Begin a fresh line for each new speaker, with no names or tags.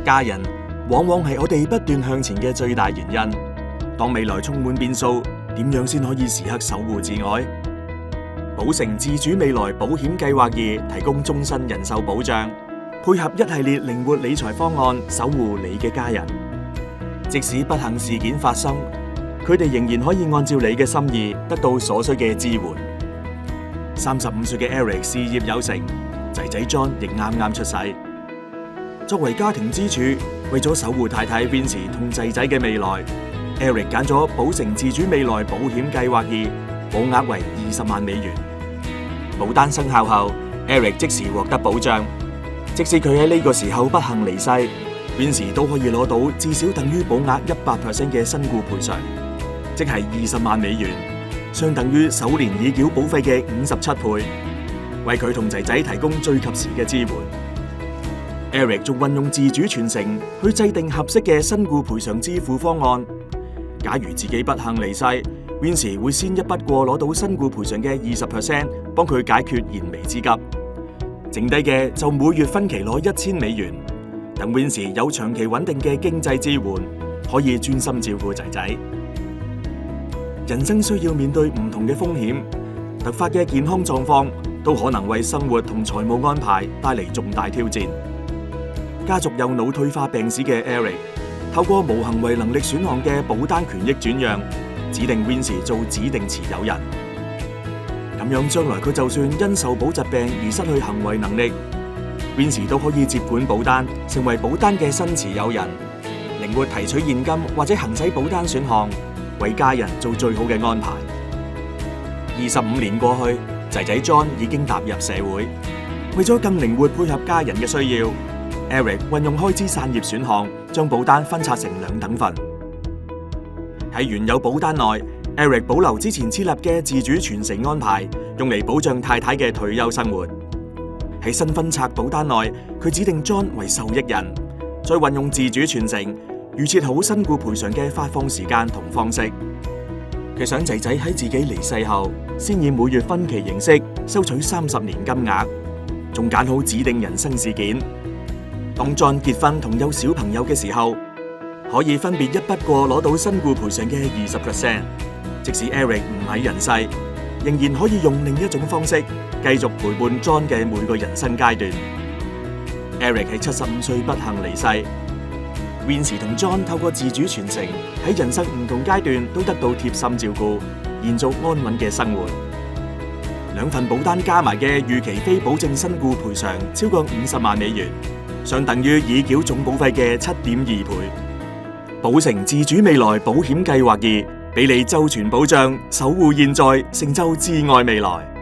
家人往往係我哋不斷向前嘅最大原因。當未來充滿變數，點樣先可以時刻守護摯愛？保誠自主未來保險計劃2提供終身人壽保障，配合一系列靈活理財方案，守護你嘅家人。即使不幸事件發生，佢哋仍然可以按照你嘅心意得到所需嘅支援。35歲嘅 Eric 事業有成，仔仔 John 亦啱啱出世。作為家庭支柱，為咗守護太太 Vincy 同仔仔嘅未來， Eric 揀咗保誠自主未來保險計劃2，保額為20萬美元。保單生效後 ，Eric 即時獲得保障，即使佢喺呢個時候不幸離世，Vincy 都可以攞到至少等於保額100% 嘅身故賠償，即係20萬美元，相等於首年已繳保費嘅57倍，為佢同仔仔提供最及時嘅支援。Eric 仲運用自主傳承去制定合適嘅身故賠償支付方案。假如自己不幸離世，Vincy 會先一筆過攞到身故賠償嘅20%，幫佢解決燃眉之急。剩低嘅就每月分期攞1000美元，等 Vincy 有長期穩定嘅經濟支援，可以專心照顧仔仔。人生需要面對唔同嘅風險，突發嘅健康狀況都可能為生活同財務安排帶嚟重大挑戰。家族有腦退化病史嘅 Eric， 透過無行為能力選項嘅保單權益轉讓，指定 Vincy 做指定持有人。咁樣將來佢就算因受保疾病而失去行為能力，Vincy 都可以接管保單，成為保單嘅新持有人，靈活提取現金或者行使保單選項，為家人做最好嘅安排。25年過去，仔仔 John 已經踏入社會，為咗更靈活配合家人嘅需要，Eric 運用開支散葉選項，將保單分拆成2等份。喺原有保單內 ，Eric 保留之前設立嘅自主傳承安排，用嚟保障太太嘅退休生活。喺新分拆保單內，佢指定 John 為受益人，再運用自主傳承，預設好身故賠償嘅發放時間同方式。佢想仔仔喺自己離世後，先以每月分期形式收取30年金額，仲揀好指定人生事件。當 John 結婚同有小朋友嘅時候，可以分別一筆過攞到身故賠償嘅20%。即使 Eric 唔喺人世，仍然可以用另一種方式繼續陪伴 John 嘅每個人生階段。Eric 喺75歲不幸離世，Vincy 同 John 透過自主傳承，喺人生唔同階段都得到貼心照顧，延續安穩嘅生活。2份保單加埋嘅預期非保證身故賠償超過50萬美元，相等於已繳總保費嘅7.2倍。保誠自主未來保險計劃2，俾你周全保障，守護現在，成就摯愛未來。